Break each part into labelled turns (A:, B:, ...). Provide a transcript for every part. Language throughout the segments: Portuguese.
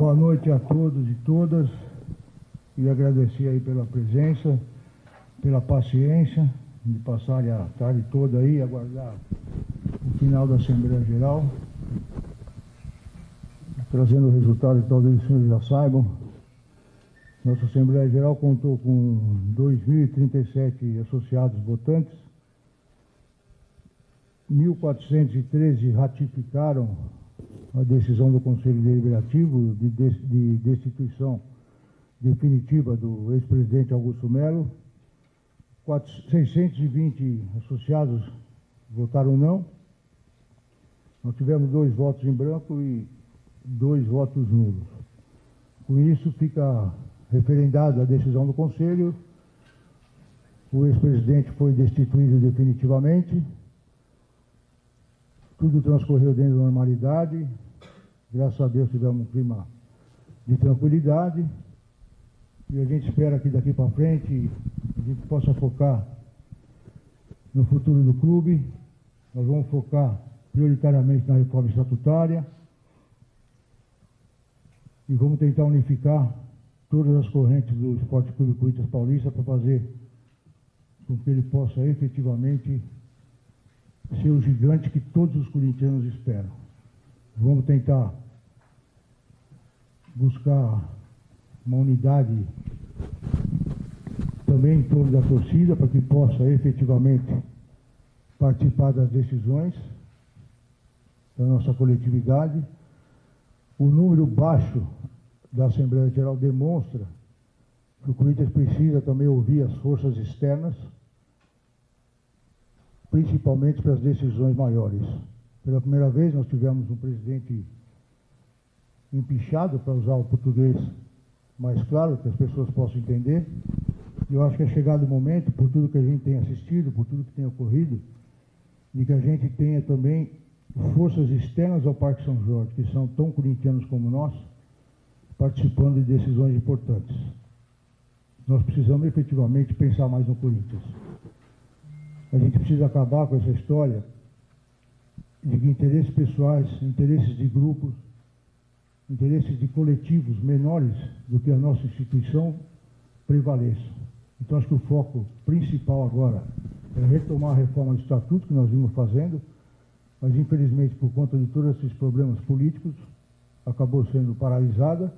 A: Boa noite a todos e todas e agradecer aí pela presença, pela paciência de passarem a tarde toda aí, aguardar o final da Assembleia Geral, trazendo o resultado que talvez os senhores já saibam. Nossa Assembleia Geral contou com 2.037 associados votantes, 1.413 ratificaram a decisão do Conselho Deliberativo de destituição definitiva do ex-presidente Augusto Melo. 620 associados votaram não. Nós tivemos 2 votos em branco e 2 votos nulos. Com isso, fica referendada a decisão do Conselho. O ex-presidente foi destituído definitivamente. Tudo transcorreu dentro da normalidade. Graças a Deus tivemos um clima de tranquilidade. E a gente espera que daqui para frente a gente possa focar no futuro do clube. Nós vamos focar prioritariamente na reforma estatutária e vamos tentar unificar todas as correntes do Esporte Clube Corinthians Paulista para fazer com que ele possa efetivamente ser o gigante que todos os corintianos esperam. Vamos tentar buscar uma unidade também em torno da torcida para que possa efetivamente participar das decisões da nossa coletividade. O número baixo da Assembleia Geral demonstra que o Corinthians precisa também ouvir as forças externas, principalmente para as decisões maiores. Pela primeira vez nós tivemos um presidente empichado, para usar o português mais claro, que as pessoas possam entender. E eu acho que é chegado o momento, por tudo que a gente tem assistido, por tudo que tem ocorrido, de que a gente tenha também forças externas ao Parque São Jorge, que são tão corintianos como nós, participando de decisões importantes. Nós precisamos efetivamente pensar mais no Corinthians. A gente precisa acabar com essa história de que interesses pessoais, interesses de grupos, interesses de coletivos menores do que a nossa instituição prevaleçam. Então, acho que o foco principal agora é retomar a reforma do Estatuto que nós vimos fazendo, mas, infelizmente, por conta de todos esses problemas políticos, acabou sendo paralisada.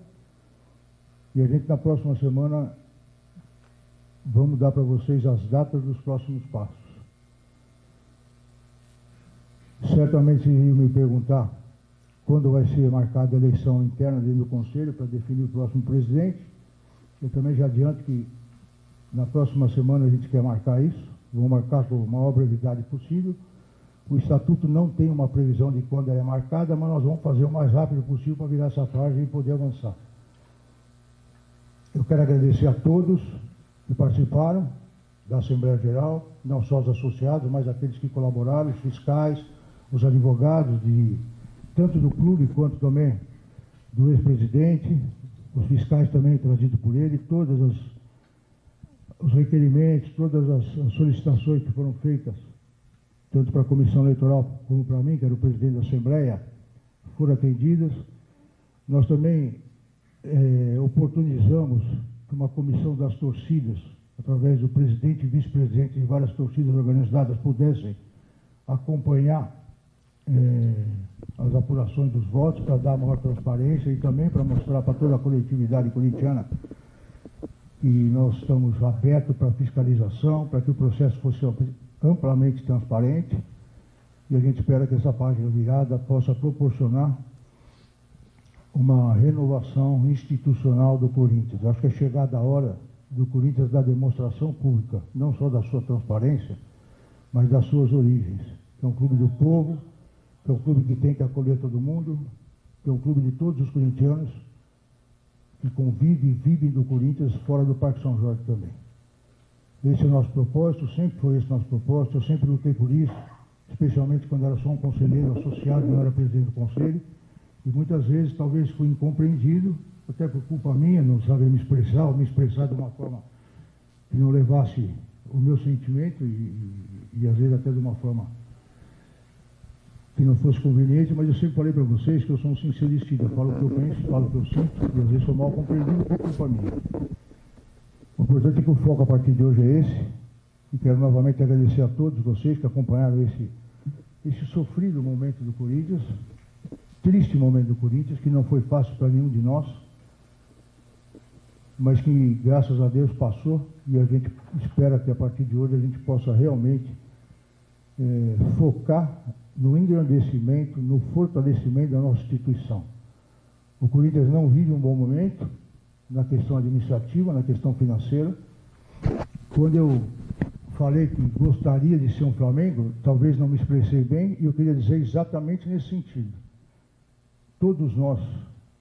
A: E a gente, na próxima semana, vamos dar para vocês as datas dos próximos passos. Certamente vocês iriam me perguntar quando vai ser marcada a eleição interna dentro do Conselho para definir o próximo presidente. Eu também já adianto que na próxima semana a gente quer marcar isso. Vamos marcar com a maior brevidade possível. O Estatuto não tem uma previsão de quando ela é marcada, mas nós vamos fazer o mais rápido possível para virar essa página e poder avançar. Eu quero agradecer a todos que participaram da Assembleia Geral, não só os associados, mas aqueles que colaboraram, os fiscais, os advogados, tanto do clube quanto também do ex-presidente, os fiscais também trazidos por ele, todos os requerimentos, todas as solicitações que foram feitas, tanto para a Comissão Eleitoral como para mim, que era o presidente da Assembleia, foram atendidas. Nós também oportunizamos que uma comissão das torcidas, através do presidente e vice-presidente de várias torcidas organizadas, pudessem acompanhar as apurações dos votos para dar maior transparência e também para mostrar para toda a coletividade corintiana que nós estamos abertos para fiscalização, para que o processo fosse amplamente transparente, e a gente espera que essa página virada possa proporcionar uma renovação institucional do Corinthians. Acho que é chegada a hora do Corinthians dar demonstração pública, não só da sua transparência, mas das suas origens. É um clube do povo, é um clube que tem que acolher todo mundo, é um clube de todos os corintianos que convivem e vivem do Corinthians fora do Parque São Jorge também. Esse é o nosso propósito, sempre foi esse nosso propósito, eu sempre lutei por isso, especialmente quando era só um conselheiro associado, não era presidente do conselho, e muitas vezes talvez fui incompreendido, até por culpa minha, não saber me expressar, ou me expressar de uma forma que não levasse o meu sentimento e às vezes até de uma forma que não fosse conveniente, mas eu sempre falei para vocês que eu sou um sincericista. Eu falo o que eu penso, falo o que eu sinto, e às vezes sou mal compreendido por culpa minha. O importante é que o foco a partir de hoje é esse, e quero novamente agradecer a todos vocês que acompanharam esse sofrido momento do Corinthians, triste momento do Corinthians, que não foi fácil para nenhum de nós, mas que, graças a Deus, passou, e a gente espera que a partir de hoje a gente possa realmente focar no engrandecimento, no fortalecimento da nossa instituição. O Corinthians não vive um bom momento na questão administrativa, na questão financeira. Quando eu falei que gostaria de ser um Flamengo, talvez não me expressei bem, e eu queria dizer exatamente nesse sentido. Todos nós,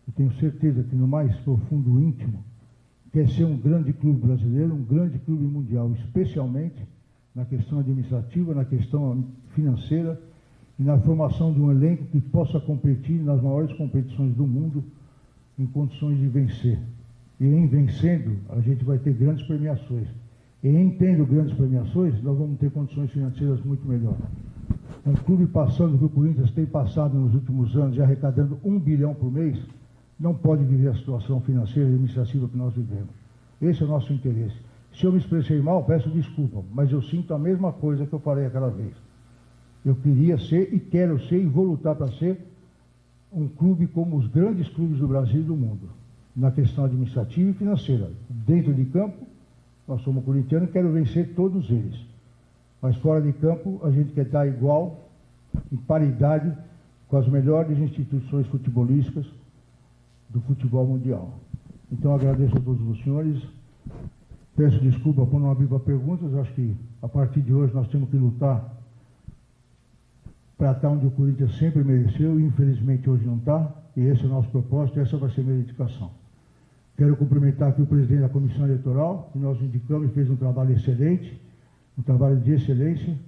A: eu tenho certeza que no mais profundo íntimo, quer ser um grande clube brasileiro, um grande clube mundial, especialmente na questão administrativa, na questão financeira e na formação de um elenco que possa competir nas maiores competições do mundo em condições de vencer. E em vencendo, a gente vai ter grandes premiações. E em tendo grandes premiações, nós vamos ter condições financeiras muito melhores. Um clube passando o que o Corinthians tem passado nos últimos anos, já arrecadando 1 bilhão por mês, não pode viver a situação financeira e administrativa que nós vivemos. Esse é o nosso interesse. Se eu me expressei mal, peço desculpa, mas eu sinto a mesma coisa que eu falei aquela vez. Eu queria ser e quero ser e vou lutar para ser um clube como os grandes clubes do Brasil e do mundo, na questão administrativa e financeira. Dentro de campo, nós somos corintianos e quero vencer todos eles. Mas fora de campo, a gente quer estar igual, em paridade, com as melhores instituições futebolísticas do futebol mundial. Então, agradeço a todos os senhores. Peço desculpa por não abrir para perguntas. Acho que, a partir de hoje, nós temos que lutar para estar onde o Corinthians sempre mereceu, e infelizmente hoje não está, e esse é o nosso propósito, essa vai ser a minha dedicação. Quero cumprimentar aqui o presidente da Comissão Eleitoral, que nós indicamos e fez um trabalho excelente, um trabalho de excelência,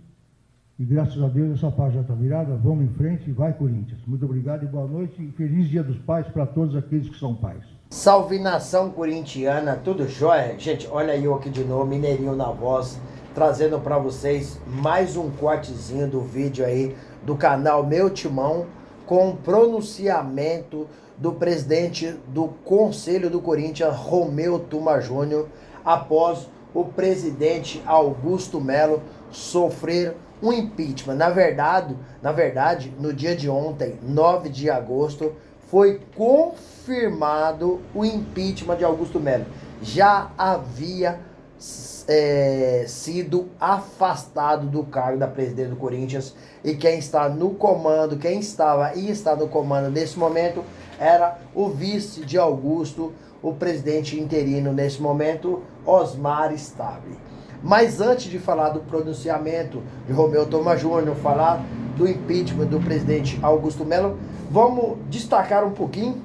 A: e graças a Deus essa página está virada, vamos em frente e vai Corinthians. Muito obrigado e boa noite, e feliz Dia dos Pais para todos aqueles que são pais.
B: Salve nação corintiana, tudo jóia? Gente, olha eu aqui de novo, Mineirinho na voz, trazendo para vocês mais um cortezinho do vídeo aí do canal Meu Timão, com o pronunciamento do presidente do Conselho do Corinthians, Romeu Tuma Júnior, após o presidente Augusto Melo sofrer um impeachment. Na verdade, no dia de ontem, 9 de agosto, foi confirmado o impeachment de Augusto Melo. Já havia sido afastado do cargo da presidência do Corinthians, e quem está no comando, quem estava e está no comando nesse momento, era o vice de Augusto, o presidente interino nesse momento, Osmar Stable. Mas antes de falar do pronunciamento de Romeu Tuma Júnior, falar do impeachment do presidente Augusto Melo, vamos destacar um pouquinho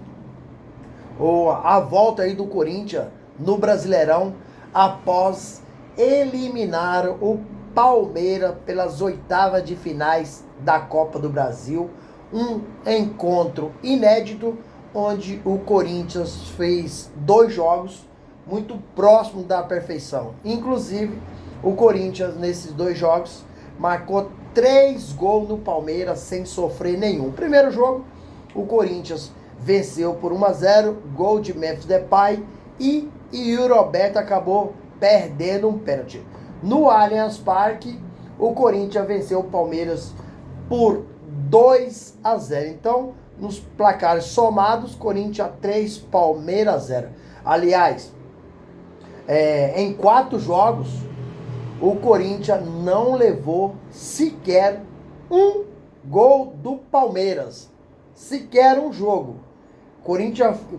B: a volta aí do Corinthians no Brasileirão após eliminar o Palmeiras pelas oitavas de finais da Copa do Brasil. Um encontro inédito onde o Corinthians fez 2 jogos muito próximos da perfeição. Inclusive, o Corinthians nesses 2 jogos marcou 3 gols no Palmeiras sem sofrer nenhum. Primeiro jogo, o Corinthians venceu por 1-0, gol de Memphis Depay, e o Roberto acabou perdendo um pênalti. No Allianz Parque, o Corinthians venceu o Palmeiras por 2-0. Então, nos placares somados, Corinthians 3, Palmeiras 0. Aliás, em 4 jogos, o Corinthians não levou sequer um gol do Palmeiras. Sequer um jogo.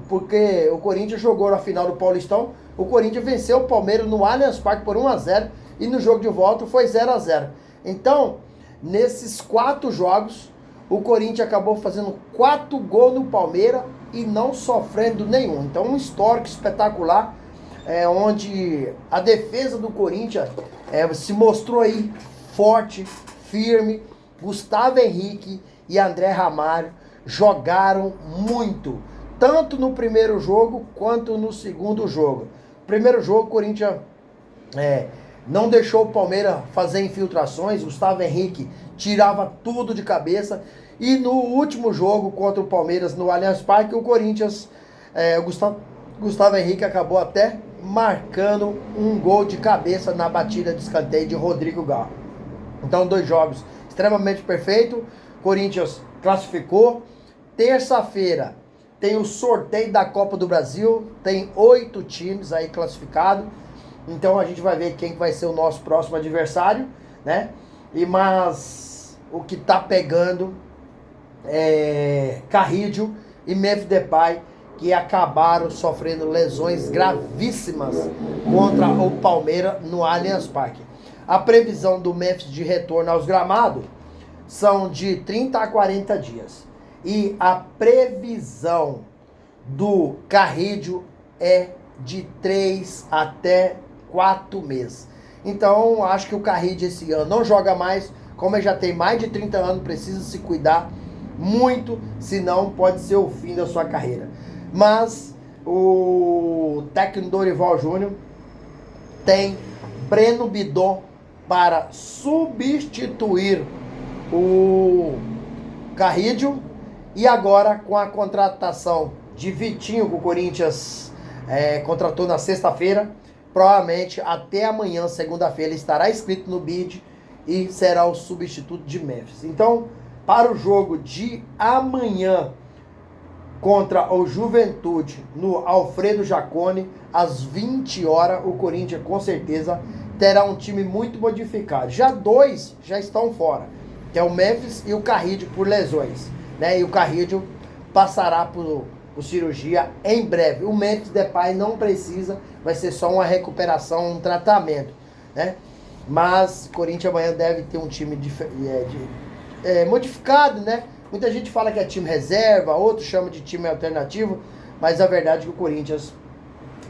B: Porque o Corinthians jogou na final do Paulistão, o Corinthians venceu o Palmeiras no Allianz Parque por 1-0, e no jogo de volta foi 0-0. Então, nesses 4 jogos, o Corinthians acabou fazendo 4 gols no Palmeiras e não sofrendo nenhum. Então, um histórico espetacular, onde a defesa do Corinthians se mostrou aí forte, firme. Gustavo Henrique e André Ramalho jogaram muito, tanto no primeiro jogo quanto no segundo jogo. Primeiro jogo, o Corinthians não deixou o Palmeiras fazer infiltrações. Gustavo Henrique tirava tudo de cabeça, E no último jogo contra o Palmeiras no Allianz Parque, o Corinthians, o Gustavo Henrique acabou até marcando um gol de cabeça na batida de escanteio de Rodrigo Galo. Então, 2 jogos extremamente perfeitos. Corinthians classificou. Terça-feira tem o sorteio da Copa do Brasil. Tem 8 times aí classificados. Então a gente vai ver quem vai ser o nosso próximo adversário, né? Mas o que tá pegando é Carrillo e Memphis Depay, que acabaram sofrendo lesões gravíssimas contra o Palmeiras no Allianz Parque. A previsão do Memphis de retorno aos gramados são de 30 a 40 dias. E a previsão do Carrillo é de 3 até 4 meses. Então, acho que o Carrillo esse ano não joga mais. Como ele já tem mais de 30 anos, precisa se cuidar muito, senão pode ser o fim da sua carreira. Mas o técnico Dorival Júnior tem Breno Bidon para substituir o Carrillo. E agora, com a contratação de Vitinho, que o Corinthians contratou na sexta-feira, provavelmente até amanhã, segunda-feira, ele estará inscrito no BID e será o substituto de Memphis. Então, para o jogo de amanhã contra o Juventude no Alfredo Jaconi, às 20 horas, o Corinthians com certeza terá um time muito modificado. Já 2 já estão fora, que é o Memphis e o Carrillo por lesões, né? E o Carrillo passará por cirurgia em breve. O Memphis Depay não precisa, vai ser só uma recuperação, um tratamento, né? Mas o Corinthians amanhã deve ter um time modificado, né? Muita gente fala que é time reserva, outros chamam de time alternativo, mas a verdade é que o Corinthians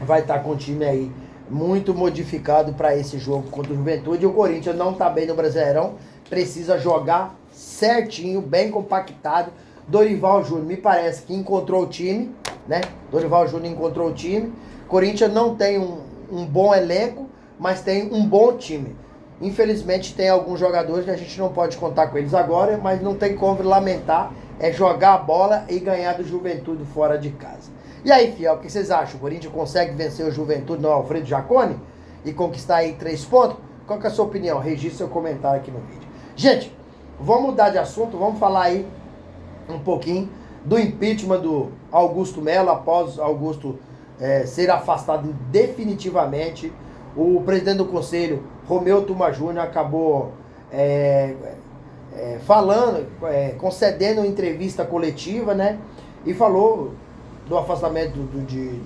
B: vai estar com o time aí muito modificado para esse jogo contra o Juventude. E o Corinthians não está bem no Brasileirão, precisa jogar certinho, bem compactado. Dorival Júnior me parece que encontrou o time, né? Dorival Júnior encontrou o time. Corinthians não tem um bom elenco, mas tem um bom time. Infelizmente tem alguns jogadores que a gente não pode contar com eles agora, mas não tem como lamentar, é jogar a bola e ganhar do Juventude fora de casa. E aí, fiel, o que vocês acham? O Corinthians consegue vencer o Juventude no Alfredo Jaconi e conquistar aí 3 pontos? Qual que é a sua opinião? Registre seu comentário aqui no vídeo. Gente, vamos mudar de assunto, vamos falar aí um pouquinho do impeachment do Augusto Melo, após Augusto ser afastado definitivamente. O presidente do conselho, Romeu Tuma Júnior, acabou concedendo uma entrevista coletiva, né? E falou do afastamento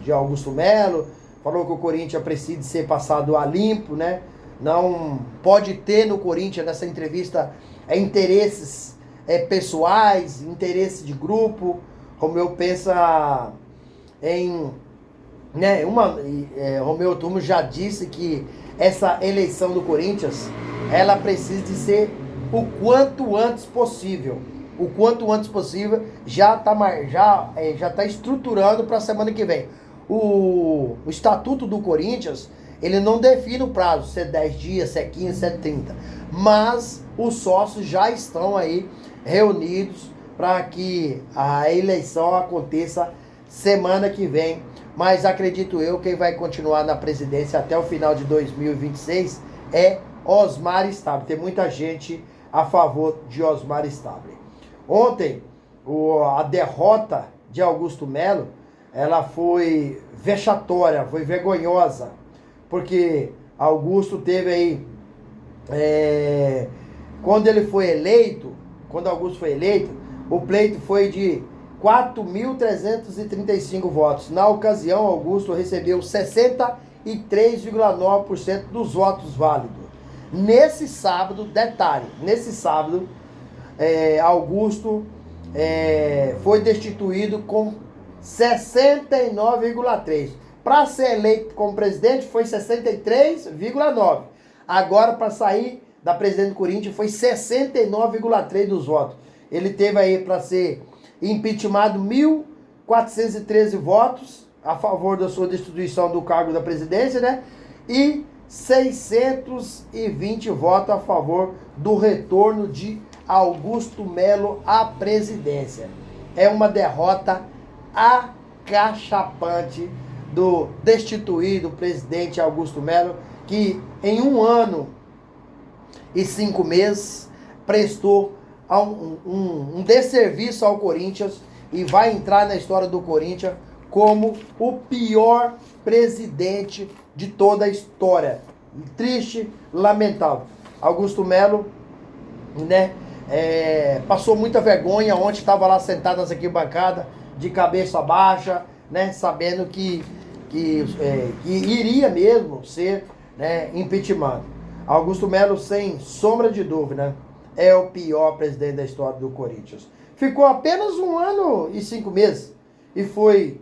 B: de Augusto Melo, falou que o Corinthians precisa ser passado a limpo, né? Não pode ter no Corinthians, nessa entrevista, interesses pessoais, interesses de grupo. Romeu pensa em... Romeu Tuma já disse que essa eleição do Corinthians, ela precisa de ser o quanto antes possível. O quanto antes possível, já está estruturando para a semana que vem. O estatuto do Corinthians, ele não define o prazo, se é 10 dias, se é 15, se é 30. Mas os sócios já estão aí reunidos para que a eleição aconteça semana que vem. Mas acredito eu, quem vai continuar na presidência até o final de 2026 é Osmar Stable. Tem muita gente a favor de Osmar Stable. Ontem, a derrota de Augusto Melo, ela foi vexatória, foi vergonhosa, porque Augusto teve aí, quando Augusto foi eleito, o pleito foi de 4.335 votos. Na ocasião, Augusto recebeu 63,9% dos votos válidos. Nesse sábado, detalhe, Augusto foi destituído com 69,3%. Para ser eleito como presidente foi 63,9%. Agora, para sair da presidente do Corinthians, foi 69,3% dos votos. Ele teve aí para ser impeachmentado 1.413 votos a favor da sua destituição do cargo da presidência, né? E 620 votos a favor do retorno de Augusto Melo à presidência. É uma derrota acachapante do destituído presidente Augusto Melo, que em 1 ano e 5 meses prestou um desserviço ao Corinthians e vai entrar na história do Corinthians como o pior presidente de toda a história. Triste, lamentável. Augusto Melo, né, passou muita vergonha ontem, estava lá sentado nas arquibancadas, de cabeça baixa, né, sabendo que iria mesmo ser, né, impeachment. Augusto Melo, sem sombra de dúvida, é o pior presidente da história do Corinthians. Ficou apenas 1 ano e 5 meses e foi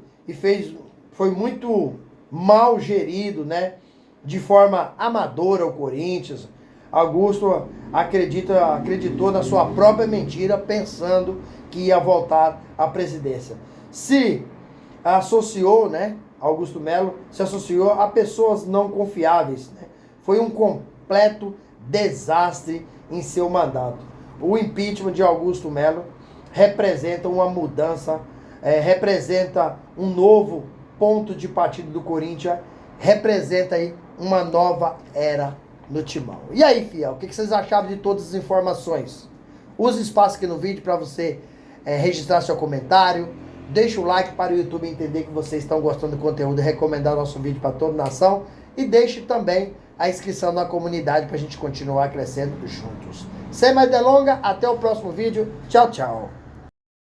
B: muito mal gerido, né, de forma amadora o Corinthians. Augusto acreditou na sua própria mentira, pensando que ia voltar à presidência. Se associou, né, Augusto Melo se associou a pessoas não confiáveis, né? Foi um completo desastre em seu mandato. O impeachment de Augusto Melo representa uma mudança, representa um novo ponto de partida do Corinthians, representa aí uma nova era no Timão. E aí, fiel, o que vocês acharam de todas as informações? Use o espaço aqui no vídeo para você registrar seu comentário. Deixa o like para o YouTube entender que vocês estão gostando do conteúdo e recomendar nosso vídeo para toda a nação. E deixe também a inscrição na comunidade para a gente continuar crescendo juntos. Sem mais delongas, até o próximo vídeo. Tchau, tchau.